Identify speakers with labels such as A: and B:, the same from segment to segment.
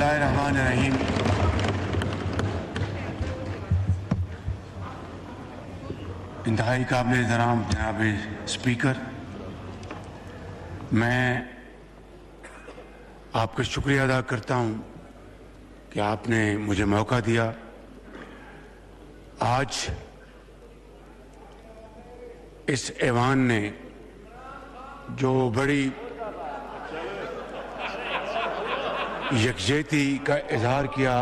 A: बिस्मिल्लाहिर्रहमानिर्रहीम। इंतहाई काबिल एहतराम जनाब स्पीकर, मैं आपका शुक्रिया अदा करता हूँ कि आपने मुझे मौका दिया। आज इस ऐवान ने जो बड़ी यकजहती का इजहार किया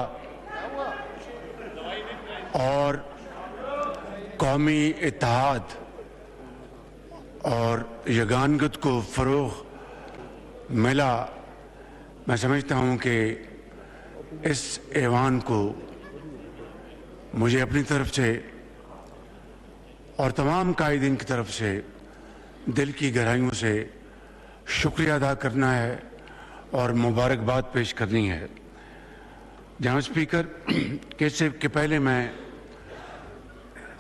A: और कौमी इत्तेहाद और यगानगत को फ़रोग़ मिला, मैं समझता हूँ कि इस ऐवान को मुझे अपनी तरफ से और तमाम कायदीन की तरफ से दिल की गहराइयों से शुक्रिया अदा करना है और मुबारकबाद पेश करनी है। जनाब स्पीकर, के पहले मैं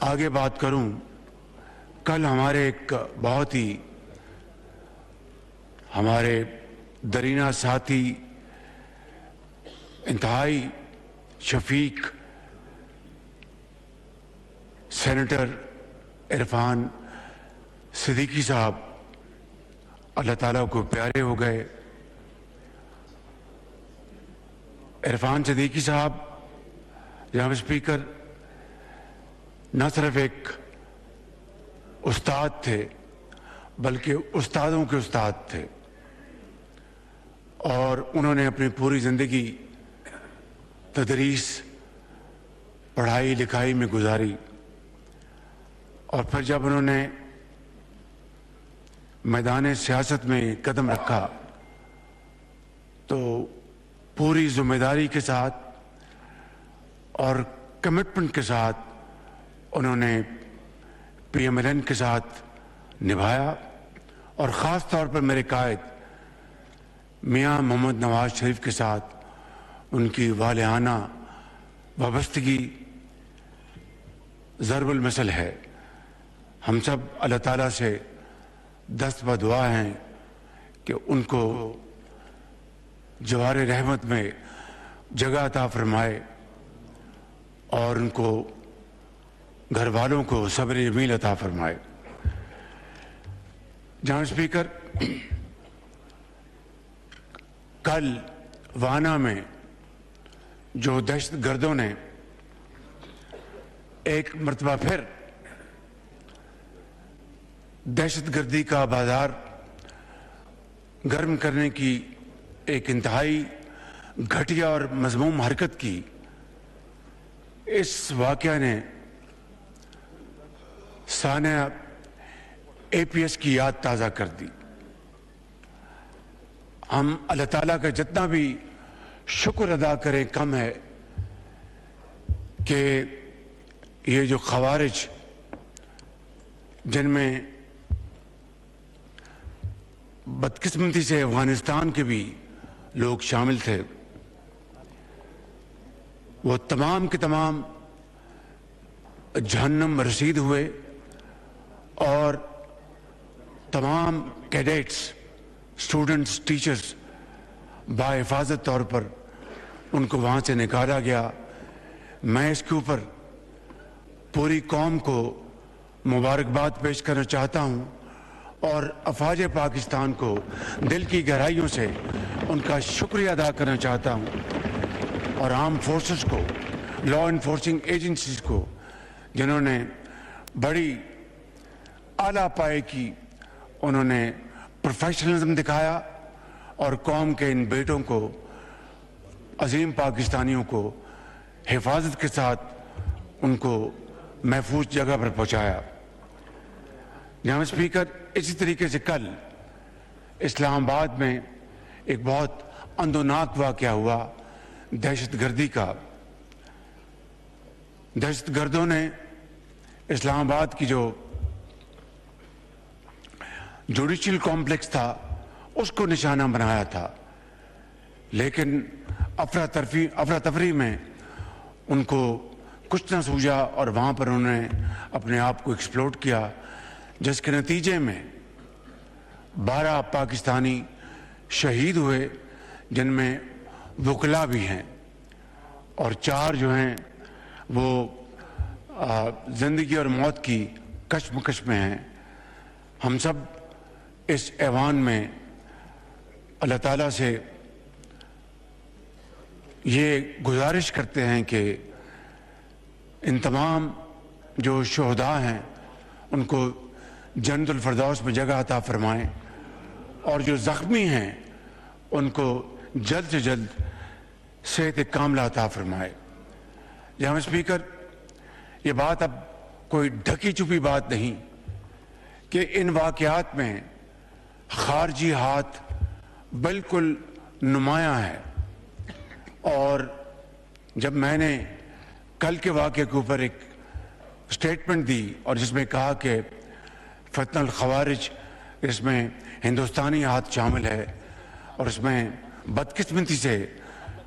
A: आगे बात करूं, कल हमारे एक बहुत ही हमारे दरीना साथी इंतहाई शफीक सेनेटर इरफान सिद्दीकी साहब अल्लाह ताला को प्यारे हो गए। इरफान सिद्दीकी साहब जनाब स्पीकर न सिर्फ एक उस्ताद थे बल्कि उस्तादों के उस्ताद थे और उन्होंने अपनी पूरी ज़िंदगी तदरीस पढ़ाई लिखाई में गुजारी और फिर जब उन्होंने मैदान सियासत में कदम रखा तो पूरी जिम्मेदारी के साथ और कमिटमेंट के साथ उन्होंने PMLN के साथ निभाया और ख़ास तौर पर मेरे कायद मियां मोहम्मद नवाज शरीफ के साथ उनकी वालियाना वाबस्तगी ज़रबुल मसल है। हम सब अल्लाह ताला से दस्त बदुआ हैं कि उनको जवार रहमत में जगह अता फरमाए और उनको घर वालों को सब्र जमील अता फरमाए। जनाब स्पीकर, कल वाना में जो दहशत गर्दों ने एक मरतबा फिर दहशत गर्दी का बाजार गर्म करने की एक इंतहाई घटिया और मज़मूम हरकत की, इस वाक़या ने सानिया APS की याद ताज़ा कर दी। हम अल्लाह ताला का जितना भी शुक्र अदा करें कम है कि ये जो ख़वारिज जिनमें बदकिस्मती से अफ़गानिस्तान के भी लोग शामिल थे, वो तमाम के तमाम जहन्नम रसीद हुए और तमाम कैडेट्स, स्टूडेंट्स, टीचर्स बाहिफाजत तौर पर उनको वहाँ से निकाला गया। मैं इसके ऊपर पूरी कौम को मुबारकबाद पेश करना चाहता हूँ और अफवाज पाकिस्तान को दिल की गहराइयों से उनका शुक्रिया अदा करना चाहता हूँ और आर्म फोर्सेस को, लॉ इन्फोर्सिंग एजेंसीज को, जिन्होंने बड़ी आला पाए की उन्होंने प्रोफेशनलिज्म दिखाया और कौम के इन बेटों को, अजीम पाकिस्तानियों को हिफाजत के साथ उनको महफूज जगह पर पहुँचाया। जनाब स्पीकर, इसी तरीके से कल इस्लामाबाद में एक बहुत अंदोनाक वाक़या हुआ दहशतगर्दी का। दहशतगर्दों ने इस्लामाबाद की जो जुडिशल कॉम्प्लेक्स था उसको निशाना बनाया था, लेकिन अफरा तफरी में उनको कुछ न सूझा और वहाँ पर उन्होंने अपने आप को एक्सप्लोड किया, जिसके नतीजे में 12 पाकिस्तानी शहीद हुए, जिनमें वकला भी हैं और 4 जो हैं वो ज़िंदगी और मौत की कश्मकश में हैं। हम सब इस ऐवान में अल्लाह ताला से ये गुजारिश करते हैं कि इन तमाम जो शोहदा हैं उनको जन्नतुल फिरदौस में जगह अता फरमाएं और जो ज़ख्मी हैं उनको जल्द से जल्द सेहत कामिला अता फरमाए। जनाब स्पीकर, ये बात अब कोई ढकी छुपी बात नहीं कि इन वाक़यात में खारजी हाथ बिल्कुल नुमायां है। और जब मैंने कल के वाक़े के ऊपर एक स्टेटमेंट दी और जिसमें कहा कि फ़ितनल ख़वारिज इसमें हिंदुस्तानी हाथ शामिल है और इसमें बदकिस्मती से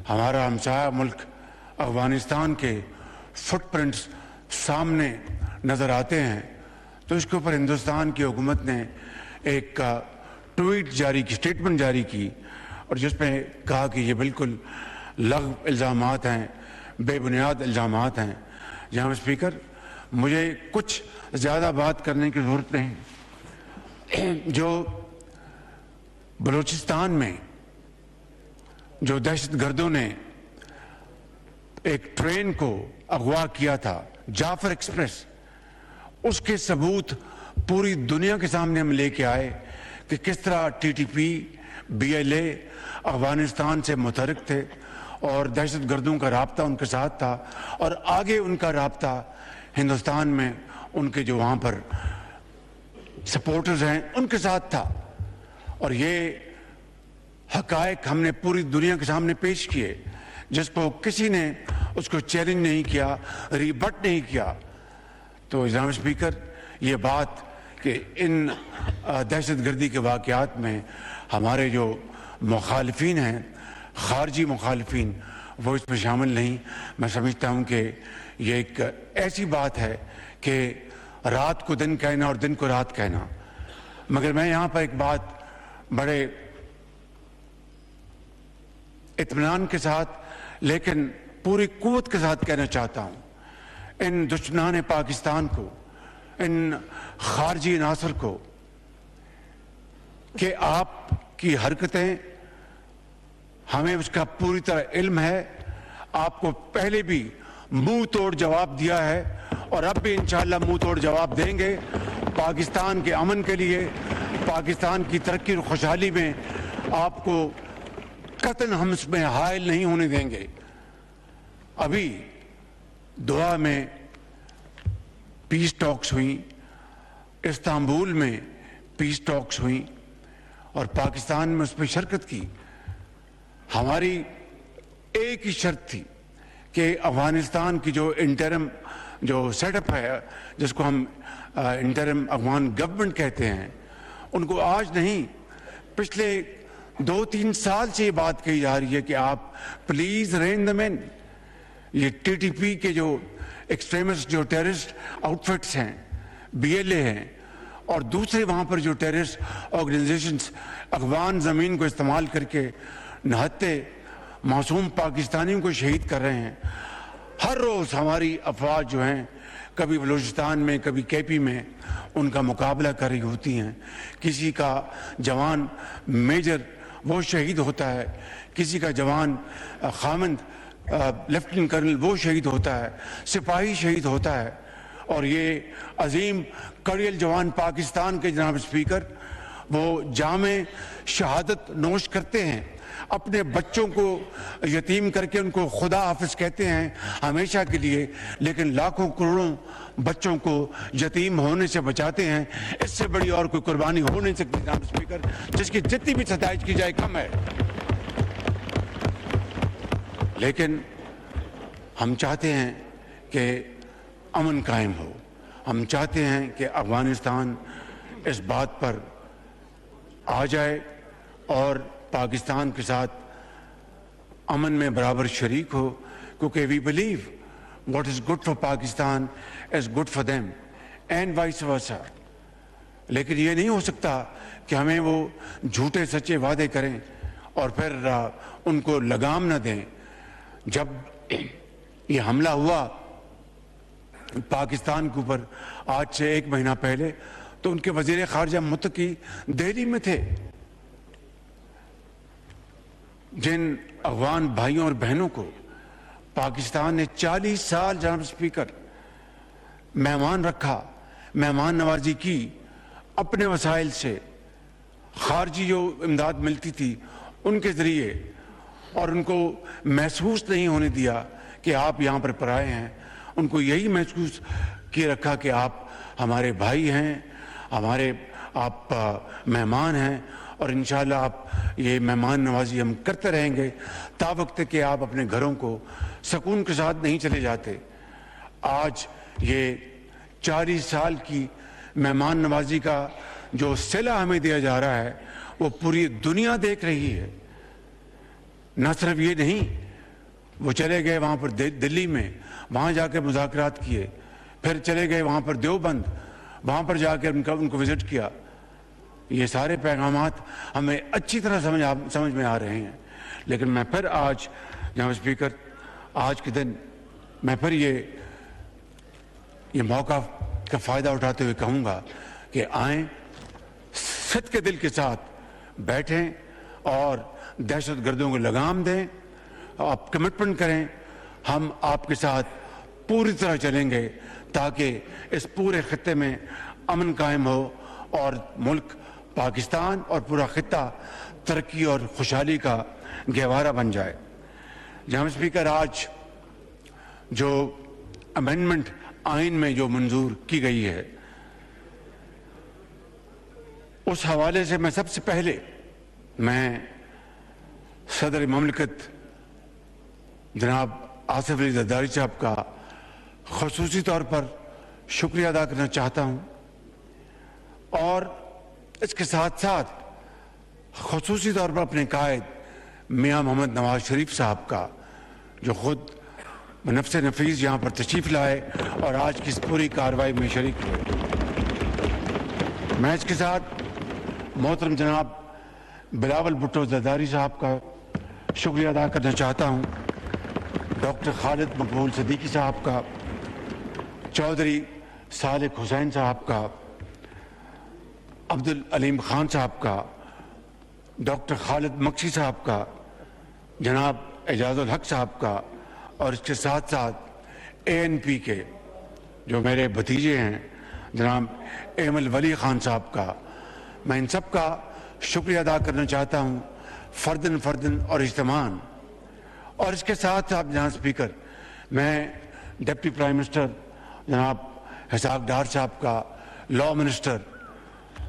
A: हमारा हमसाया मुल्क अफ़गानिस्तान के फुटप्रिंट्स सामने नज़र आते हैं, तो इसके ऊपर हिंदुस्तान की हुकूमत ने एक ट्वीट जारी की, स्टेटमेंट जारी की और जिसमें कहा कि ये बिल्कुल लग़्व इल्ज़ामात हैं, बेबुनियाद इल्ज़ामात हैं। जनाब स्पीकर, मुझे कुछ ज़्यादा बात करने की ज़रूरत नहीं। जो बलूचिस्तान में जो दहशतगर्दों ने एक ट्रेन को अगवा किया था, जाफर एक्सप्रेस, उसके सबूत पूरी दुनिया के सामने हम लेके आए कि किस तरह टीटीपी, बीएलए अफगानिस्तान से मुतहरिक थे और दहशतगर्दों का राब्ता उनके साथ था और आगे उनका राब्ता हिंदुस्तान में उनके जो वहाँ पर सपोर्टर्स हैं उनके साथ था। और ये हकायक हमने पूरी दुनिया के सामने पेश किए, जिसको किसी ने उसको चैलेंज नहीं किया, रिबट नहीं किया। तो जनाब स्पीकर, ये बात कि इन दहशतगर्दी के वाक़यात में हमारे जो मुखालिफिन हैं, खारजी मुखालिफिन, वो इसमें शामिल नहीं। मैं समझता हूँ कि ये एक ऐसी बात है कि रात को दिन कहना और दिन को रात कहना। मगर मैं यहाँ पर एक बात बड़े इत्मीनान के साथ लेकिन पूरी कुव्वत के साथ कहना चाहता हूँ इन दुश्मनान पाकिस्तान को, इन खारजी नासर को, कि आपकी हरकतें हमें उसका पूरी तरह इल्म है। आपको पहले भी मुंह तोड़ जवाब दिया है और अब भी इंशाअल्लाह मुंह तोड़ जवाब देंगे। पाकिस्तान के अमन के लिए, पाकिस्तान की तरक्की और खुशहाली में आपको कतन हम इसमें हायल नहीं होने देंगे। अभी दोहा में पीस टॉक्स हुई, इस्तांबुल में पीस टॉक्स हुई और पाकिस्तान में उस पर शिरकत की। हमारी एक ही शर्त थी कि अफगानिस्तान की जो इंटरम जो सेटअप है, जिसको हम इंटरम अफगान गवर्नमेंट कहते हैं, उनको आज नहीं, पिछले 2-3 साल से ये बात कही जा रही है कि आप प्लीज रेन द मैन। ये टीटीपी के जो एक्सट्रीमिस्ट, जो टेररिस्ट आउटफिट्स हैं, बीएलए हैं और दूसरे वहाँ पर जो टेररिस्ट ऑर्गेनाइजेशंस अफगान ज़मीन को इस्तेमाल करके नहत्ते मासूम पाकिस्तानियों को शहीद कर रहे हैं। हर रोज़ हमारी अफवाज जो हैं, कभी बलूचिस्तान में, कभी केपी में, उनका मुकाबला कर रही होती हैं। किसी का जवान मेजर वो शहीद होता है, किसी का जवान खामंद लेफ्टिनेंट कर्नल वो शहीद होता है, सिपाही शहीद होता है। और ये अजीम कड़ियल जवान पाकिस्तान के जनाब स्पीकर, वो जामे शहादत नोश करते हैं, अपने बच्चों को यतीम करके उनको खुदा हाफिज कहते हैं हमेशा के लिए, लेकिन लाखों करोड़ों बच्चों को यतीम होने से बचाते हैं। इससे बड़ी और कोई कुर्बानी हो नहीं सकती जनाब स्पीकर, जिसकी जितनी भी सताइश की जाए कम है। लेकिन हम चाहते हैं कि अमन कायम हो। हम चाहते हैं कि अफगानिस्तान इस बात पर आ जाए और पाकिस्तान के साथ अमन में बराबर शरीक हो, क्योंकि we believe what is good for Pakistan is good for them and vice versa. लेकिन ये नहीं हो सकता कि हमें वो झूठे सच्चे वादे करें اور پھر ان کو لگام نہ دیں. جب یہ حملہ ہوا پاکستان کے اوپر آج سے 1 مہینہ پہلے تو ان کے وزیر خارجہ متقی دہلی میں تھے. جن افغان بھائیوں اور بہنوں کو پاکستان نے 40 سال جناب اسپیکر مہمان رکھا, مہمان نوازی کی, اپنے وسائل سے خارجی جو امداد ملتی تھی ان کے ذریعے, اور ان کو محسوس نہیں ہونے دیا کہ آپ یہاں پر پرائے ہیں. ان کو یہی محسوس کیے رکھا کہ آپ ہمارے بھائی ہیں, ہمارے آپ مہمان ہیں, اور انشاءاللہ آپ یہ مہمان نوازی ہم کرتے رہیں گے تا وقت کہ آپ اپنے گھروں کو سکون کے ساتھ نہیں چلے جاتے. آج یہ 40 سال کی مہمان نوازی کا جو صلہ ہمیں دیا جا رہا ہے وہ پوری دنیا دیکھ رہی ہے. نہ صرف یہ نہیں, وہ چلے گئے وہاں پر دلی میں, وہاں جا کے مذاکرات کیے, پھر چلے گئے وہاں پر دیوبند, وہاں پر جا کے ان کو وزٹ کیا. یہ سارے پیغامات ہمیں اچھی طرح سمجھ میں آ رہے ہیں. لیکن میں پھر آج جناب اسپیکر آج کے دن میں پھر یہ موقع کا فائدہ اٹھاتے ہوئے کہوں گا کہ آئیں, صدق کے دل کے ساتھ بیٹھیں اور دہشت گردوں کو لگام دیں. آپ کمٹمنٹ کریں, ہم آپ کے ساتھ پوری طرح چلیں گے تاکہ اس پورے خطے میں امن قائم ہو اور ملک پاکستان اور پورا خطہ ترقی اور خوشحالی کا گہوارہ بن جائے. جناب اسپیکر, آج جو امینڈمنٹ آئین میں جو منظور کی گئی ہے اس حوالے سے میں سب سے پہلے صدر مملکت جناب آصف علی زرداری صاحب کا خصوصی طور پر شکریہ ادا کرنا چاہتا ہوں, اور اس کے ساتھ ساتھ خصوصی طور پر اپنے قائد میاں محمد نواز شریف صاحب کا, جو خود بنفس نفیس یہاں پر تشریف لائے اور آج کی اس پوری کارروائی میں شریک ہوئے. میں اس کے ساتھ محترم جناب بلاول بھٹو زرداری صاحب کا شکریہ ادا کرنا چاہتا ہوں, ڈاکٹر خالد مقبول صدیقی صاحب کا, چودھری صالح حسین صاحب کا, عبدالعلیم خان صاحب کا, ڈاکٹر خالد مکشی صاحب کا, جناب اعجاز الحق صاحب کا, اور اس کے ساتھ ساتھ ANP کے جو میرے بھتیجے ہیں جناب ایمل ولی خان صاحب کا. میں ان سب کا شکریہ ادا کرنا چاہتا ہوں فردن اور اجتماعاً. اور اس کے ساتھ ساتھ جناب اسپیکر میں ڈپٹی پرائم منسٹر جناب اسحاق ڈار صاحب کا, لاء منسٹر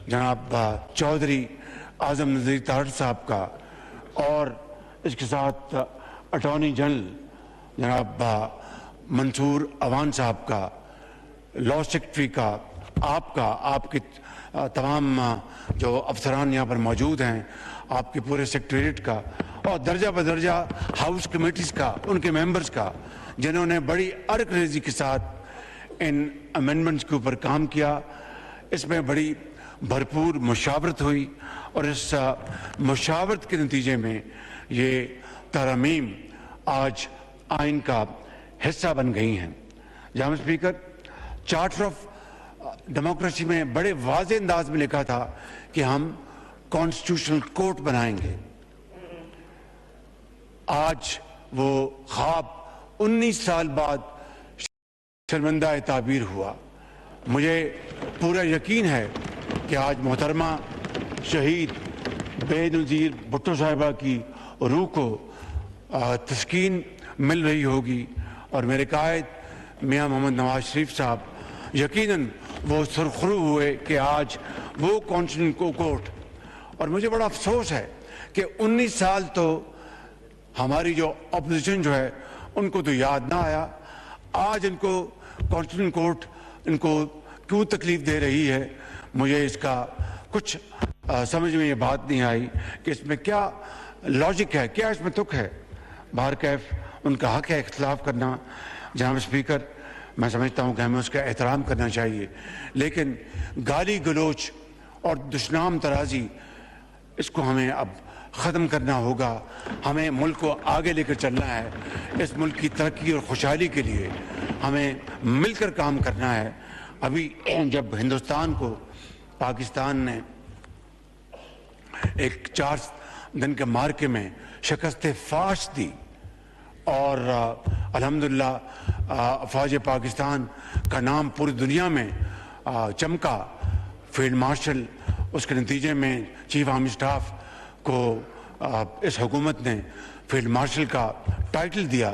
A: جناب چودھری اعظم نذیر طاہر صاحب کا, اور اس کے ساتھ اٹارنی جنرل جناب منصور اوان صاحب کا, لاء سیکرٹری کا, آپ کے تمام جو افسران یہاں پر موجود ہیں, آپ کے پورے سیکریٹریٹ کا, اور درجہ بدرجہ ہاؤس کمیٹیز کا, ان کے ممبرز کا, جنہوں نے بڑی ارک ریزی کے ساتھ ان امینڈمنٹس کے اوپر کام کیا. اس میں بڑی بھرپور مشاورت ہوئی اور اس مشاورت کے نتیجے میں یہ ترامیم آج آئین کا حصہ بن گئی ہیں. جناب اسپیکر, چارٹر آف ڈیموکریسی میں بڑے واضح انداز میں لکھا تھا کہ ہم کانسٹیٹیوشنل کورٹ بنائیں گے. آج وہ خواب 19 سال بعد شرمندہ تعبیر ہوا. مجھے پورا یقین ہے کہ آج محترمہ شہید بے نظیر بھٹو صاحبہ کی روح کو تسکین مل رہی ہوگی, اور میرے قائد میاں محمد نواز شریف صاحب یقیناً وہ سرخرو ہوئے کہ آج وہ کانسٹیٹیوشنل کورٹ. اور مجھے بڑا افسوس ہے کہ 19 سال تو ہماری جو اپوزیشن جو ہے ان کو تو یاد نہ آیا. آج ان کو کانسٹیٹیوشنل کورٹ ان کو کیوں تکلیف دے رہی ہے, مجھے اس کا کچھ سمجھ میں یہ بات نہیں آئی کہ اس میں کیا لاجک ہے, کیا اس میں تک ہے. بہرکیف ان کا حق ہے اختلاف کرنا. جناب اسپیکر, میں سمجھتا ہوں کہ ہمیں اس کا احترام کرنا چاہیے, لیکن گالی گلوچ اور دشنام ترازی اس کو ہمیں اب ختم کرنا ہوگا. ہمیں ملک کو آگے لے کر چلنا ہے. اس ملک کی ترقی اور خوشحالی کے لیے ہمیں مل کر کام کرنا ہے. ابھی جب ہندوستان کو پاکستان نے ایک 4 دن کے مارکے میں شکست فاش دی اور الحمدللہ افواج پاکستان کا نام پوری دنیا میں چمکا. فیلڈ مارشل اس کے نتیجے میں چیف آرمی اسٹاف کو اس حکومت نے فیلڈ مارشل کا ٹائٹل دیا.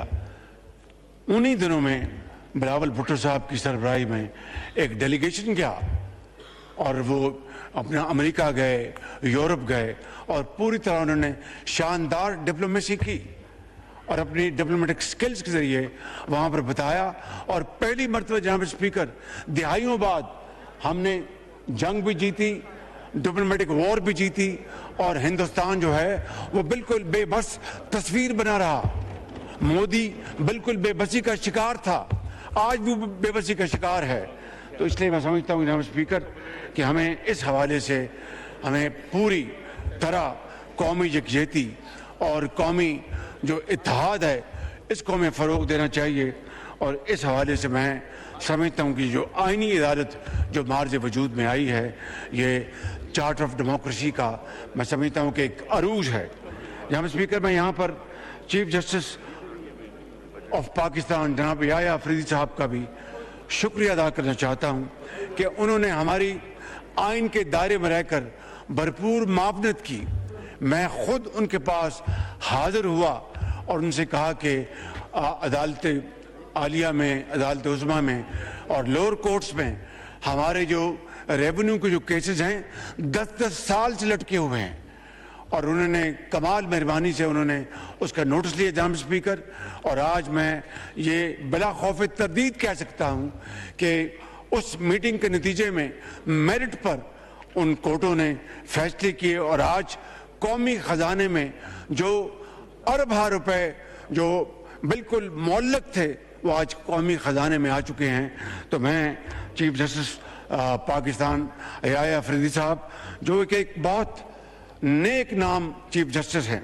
A: انہی دنوں میں بلاول بھٹو صاحب کی سربراہی میں ایک ڈیلیگیشن گیا اور وہ اپنا امریکہ گئے, یورپ گئے اور پوری طرح انہوں نے شاندار ڈپلومیسی کی اور اپنی ڈپلومیٹک سکلز کے ذریعے وہاں پر بتایا. اور پہلی مرتبہ جناب اسپیکر دہائیوں بعد ہم نے جنگ بھی جیتی, ڈپلومیٹک وار بھی جیتی اور ہندوستان جو ہے وہ بالکل بے بس تصویر بنا رہا. مودی بالکل بے بسی کا شکار تھا, آج بھی بے بسی کا شکار ہے. تو اس لیے میں سمجھتا ہوں جناب اسپیکر کہ ہمیں اس حوالے سے ہمیں پوری طرح قومی یکجہتی اور قومی جو اتحاد ہے اس کو ہمیں فروغ دینا چاہیے. اور اس حوالے سے میں سمجھتا ہوں کہ جو آئینی عدالت جو مارج وجود میں آئی ہے یہ چارٹر آف ڈیموکریسی کا میں سمجھتا ہوں کہ ایک عروج ہے. جناب اسپیکر میں یہاں پر چیف جسٹس آف پاکستان جناب یحییٰ افریدی صاحب کا بھی شکریہ ادا کرنا چاہتا ہوں کہ انہوں نے ہماری آئین کے دائرے میں رہ کر بھرپور معاونت کی. میں خود ان کے پاس حاضر ہوا اور ان سے کہا کہ عدالت عالیہ میں, عدالت عظمیٰ میں اور لوور کورٹس میں ہمارے جو ریونیو کے جو کیسز ہیں 10 سال سے لٹکے ہوئے ہیں. اور انہوں نے کمال مہربانی سے انہوں نے اس کا نوٹس لیا جناب اسپیکر. اور آج میں یہ بلا خوف تردید کہہ سکتا ہوں کہ اس میٹنگ کے نتیجے میں میرٹ پر ان کورٹوں نے فیصلے کیے اور آج قومی خزانے میں جو اربوں روپے جو بالکل معلق تھے وہ آج قومی خزانے میں آ چکے ہیں. تو میں چیف جسٹس پاکستان یحییٰ افریدی صاحب جو کہ ایک بہت نیک نام چیف جسٹس ہیں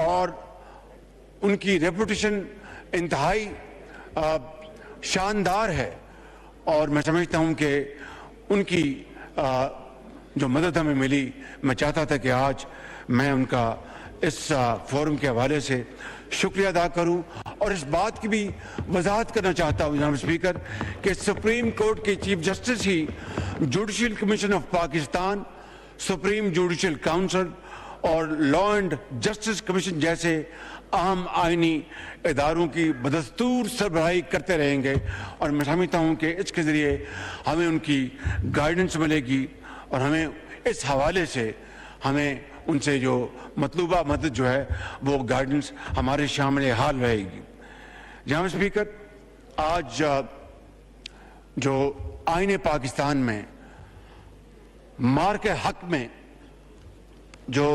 A: اور ان کی ریپوٹیشن انتہائی شاندار ہے اور میں سمجھتا ہوں کہ ان کی جو مدد ہمیں ملی, میں چاہتا تھا کہ آج میں ان کا اس فورم کے حوالے سے شکریہ ادا کروں. اور اس بات کی بھی وضاحت کرنا چاہتا ہوں جناب اسپیکر کہ سپریم کورٹ کے chief justice he judicial commission of Pakistan, supreme judicial council اور لا اینڈ جسٹس کمیشن جیسے اہم آئینی اداروں کی بدستور سربراہی کرتے رہیں گے. اور میں سمجھتا ہوں کہ اس کے ذریعے ہمیں ان کی گائیڈنس ملے گی اور ہمیں اس حوالے سے ہمیں ان سے جو مطلوبہ مدد جو ہے وہ گائیڈنس ہمارے شامل حال رہے گی. جناب اسپیکر آج جو آئین پاکستان میں مارک حق میں جو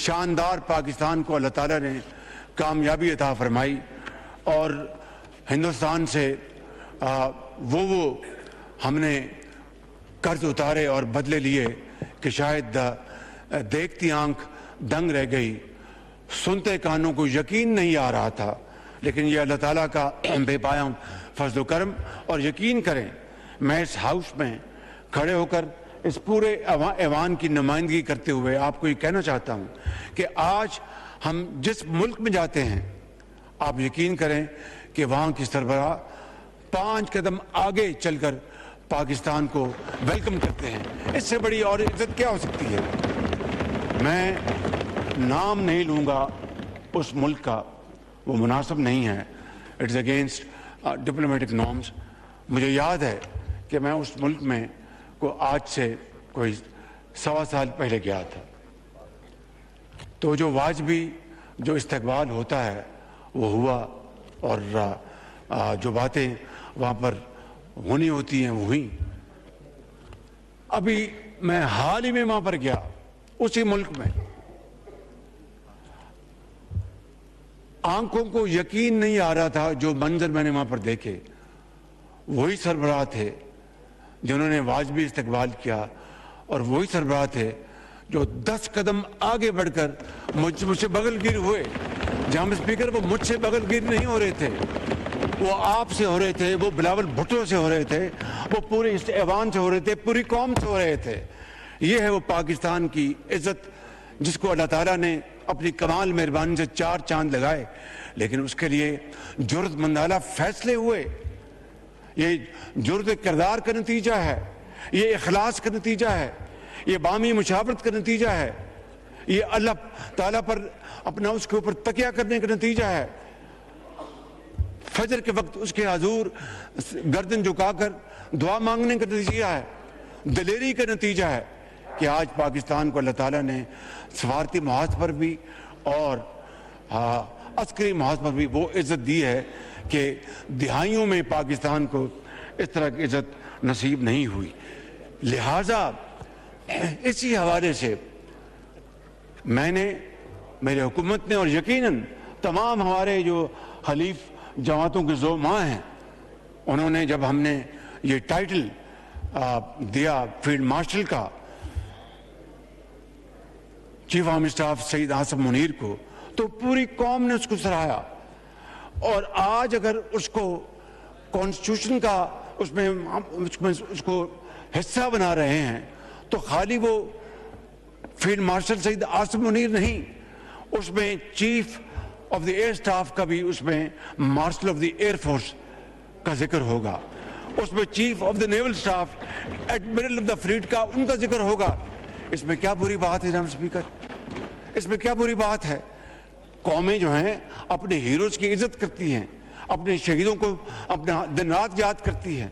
A: شاندار پاکستان کو اللہ تعالیٰ نے کامیابی عطا فرمائی اور ہندوستان سے وہ ہم نے قرض اتارے اور بدلے لیے کہ شاید دیکھتی آنکھ دنگ رہ گئی, سنتے کانوں کو یقین نہیں آ رہا تھا. لیکن یہ اللہ تعالیٰ کا بے پایا فضل و کرم. اور یقین کریں میں اس ہاؤس میں کھڑے ہو کر اس پورے ایوان کی نمائندگی کرتے ہوئے آپ کو یہ کہنا چاہتا ہوں کہ آج ہم جس ملک میں جاتے ہیں آپ یقین کریں کہ وہاں کی سربراہ 5 قدم آگے چل کر پاکستان کو ویلکم کرتے ہیں. اس سے بڑی اور عزت کیا ہو سکتی ہے. میں نام نہیں لوں گا اس ملک کا, وہ مناسب نہیں ہے, اٹس اگینسٹ ڈپلومیٹک نارمز. مجھے یاد ہے کہ میں اس ملک میں کو آج سے کوئی 1.25 سال پہلے گیا تھا. تو جو واجبی جو استقبال ہوتا ہے وہ ہوا اور جو باتیں وہاں پر ہونی ہوتی ہیں وہ ہوئیں. ابھی میں حال ہی میں وہاں پر گیا اسی ملک میں, آنکھوں کو یقین نہیں آ رہا تھا جو منظر میں نے وہاں پر دیکھے. وہی سربراہ تھے جنہوں نے واجبی استقبال کیا اور وہی سربراہ تھے जो 10 कदम आगे बढ़कर मुझसे बगलगिर हुए। जनाब स्पीकर, वो मुझसे बगलगिर नहीं हो रहे थे, वो आप से हो रहे थे, वो बिलावल भुट्टो से हो रहे थे, वो पूरे इस ऐवान से हो रहे थे, पूरी कौम से हो रहे थे। ये है वो पाकिस्तान की इज्जत जिसको अल्लाह ताला ने अपनी कमाल मेहरबानी से 4 चांद लगाए, लेकिन उसके लिए जुर्रतमंदाना फैसले हुए। ये जुर्रत किरदार का नतीजा है, ये इखलास का नतीजा है, ये बामी मुशावरत का नतीजा है, ये अल्लाह ताला पर अपना उसके ऊपर तकिया करने का नतीजा है। फजर के वक्त उसके हुजूर गर्दन झुकाकर दुआ मांगने का नतीजा है, दिलेरी का नतीजा है कि आज पाकिस्तान को अल्लाह ताला ने सफारती महाज पर भी और अस्करी महाज पर भी वो इज्जत दी है कि दिहाइयों में पाकिस्तान को इस तरह की इज्जत नसीब नहीं हुई। लिहाजा इसी हवाले से मैंने, मेरे हुकूमत ने और यकीनन तमाम हमारे जो खलीफ जमातों के ज़ोमा हैं, उन्होंने जब हमने ये टाइटल दिया फील्ड मार्शल का chief arm staff Syed Asim Munir को, तो पूरी कौम ने उसको सराहा। और आज अगर उसको कॉन्स्टिट्यूशन का उसमें उसको हिस्सा बना रहे हैं तो खाली वो फील्ड मार्शल सईद आसिम मुनीर नहीं, उसमें chief of the air staff का भी, उसमें marshal of the air force का जिक्र होगा, उसमें chief of the naval staff admiral of the fleet का उनका जिक्र होगा। इसमें क्या बुरी बात है जनाब स्पीकर? इसमें क्या बुरी बात है? कौमें जो हैं अपने हीरोज की इज्जत करती हैं, अपने शहीदों को अपना दिन रात याद करती हैं,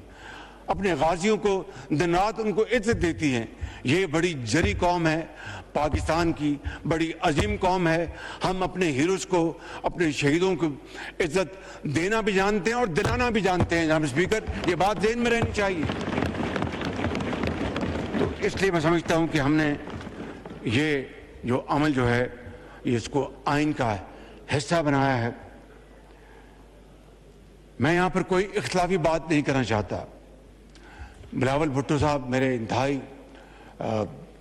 A: अपने गाजियों को दिन रात उनको इज्जत देती हैं। ये बड़ी जरी कौम है, पाकिस्तान की बड़ी अजीम कौम है। हम अपने हीरोज को, अपने शहीदों को इज्जत देना भी जानते हैं और दिलाना भी जानते हैं जनाब स्पीकर, ये बात ज़हन में रहनी चाहिए। तो इसलिए मैं समझता हूँ कि हमने ये जो अमल जो है ये इसको आइन का हिस्सा बनाया है। मैं यहाँ पर कोई इख्तलाफी बात नहीं करना चाहता। बिलावल भुट्टो साहब मेरे इंतहाई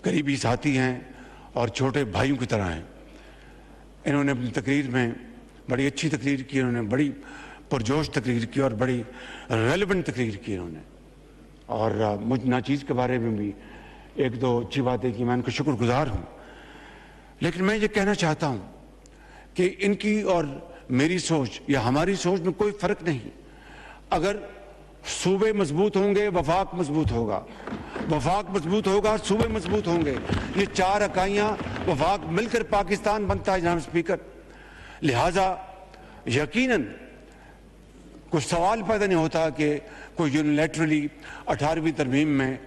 A: करीबी साथी हैं और छोटे भाइयों की तरह हैं। इन्होंने अपनी तकरीर में बड़ी अच्छी तकरीर की, इन्होंने बड़ी पुरजोश तकरीर की और बड़ी रेलेवेंट तकरीर की इन्होंने। और मुझ नाचीज़ के बारे में भी एक दो अच्छी बातें की, मैं उनका शुक्रगुजार हूँ। लेकिन मैं ये कहना चाहता हूँ कि इनकी और मेरी सोच या हमारी सोच में कोई फ़र्क नहीं। अगर सूबे मजबूत होंगे वफाक मजबूत होगा, वफाक मजबूत होगा सूबे मजबूत होंगे। ये 4 इकाइयाँ वफाक मिलकर पाकिस्तान बनता है जनाब स्पीकर। लिहाजा यकीनन कुछ सवाल पैदा नहीं होता कि कोई यूनिलैटरली 18वीं तरमीम में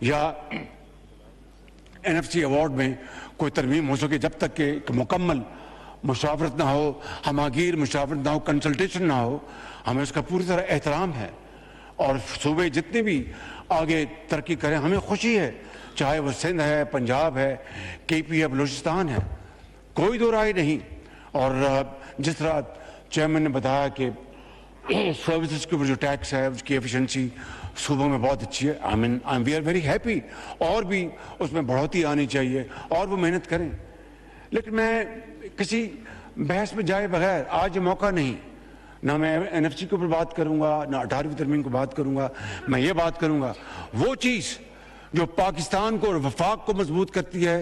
A: या NFC अवार्ड में कोई तरमीम हो सके जब तक कि मुकम्मल मुशावरत ना हो, हमागीर मुशावरत ना हो, कंसल्टेशन ना हो। हमें उसका पूरी तरह एहतराम है और सूबे जितने भी आगे तरक्की करें हमें खुशी है, चाहे वो सिंध है, पंजाब है, KP है, बलूचिस्तान है, कोई दो राय नहीं। और जिस तरह चेयरमैन ने बताया कि सर्विसेज के ऊपर जो टैक्स है उसकी एफिशिएंसी सूबों में बहुत अच्छी है। वी आर वेरी हैप्पी, और भी उसमें बढ़ोतरी आनी चाहिए और वो मेहनत करें। लेकिन मैं किसी बहस में जाए बगैर आज ये मौका नहीं, ना मैं NFC के ऊपर बात करूंगा, ना 18वीं तरमीम को बात करूंगा। मैं ये बात करूंगा वो चीज़ जो पाकिस्तान को और वफाक को मजबूत करती है,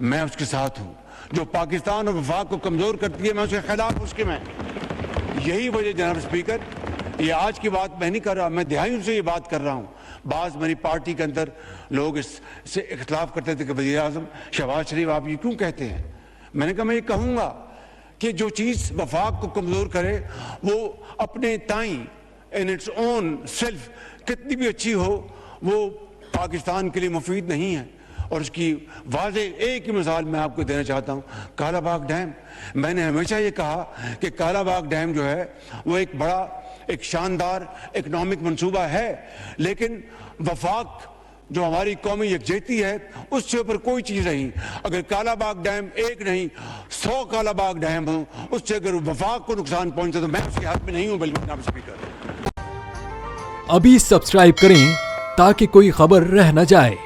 A: मैं उसके साथ हूँ। जो पाकिस्तान और वफाक को कमज़ोर करती है, मैं उसके खिलाफ उसके मैं। यही वजह जनाब स्पीकर, ये आज की बात मैं नहीं कर रहा, मैं दिहाइयों से ये बात कर रहा हूँ। बाज़ मेरी पार्टी के अंदर लोग इससे इख्तलाफ करते थे कि वज़ीर आज़म शहबाज शरीफ आप ये क्यों कहते हैं। मैंने कहा मैं ये कहूँगा कि जो चीज़ वफाक को कमज़ोर करे वो अपने ताई इन इट्स ओन सेल्फ कितनी भी अच्छी हो, वो पाकिस्तान के लिए मुफीद नहीं है। और उसकी वाज़े एक ही मिसाल मैं आपको देना चाहता हूँ, कालाबाग डैम। मैंने हमेशा ये कहा कि कालाबाग डैम जो है वो एक बड़ा, एक शानदार इकनॉमिक मंसूबा है, लेकिन वफाक जो हमारी कौमी यकजहती है उससे ऊपर कोई चीज़ नहीं। अगर कालाबाग डैम एक नहीं 100 कालाबाग डैम हो, उससे अगर वफाक को नुकसान पहुंचे तो मैं उसके हाथ में नहीं हूँ। बल्कि जनाब स्पीकर,
B: अभी सब्सक्राइब करें ताकि कोई खबर रह न जाए।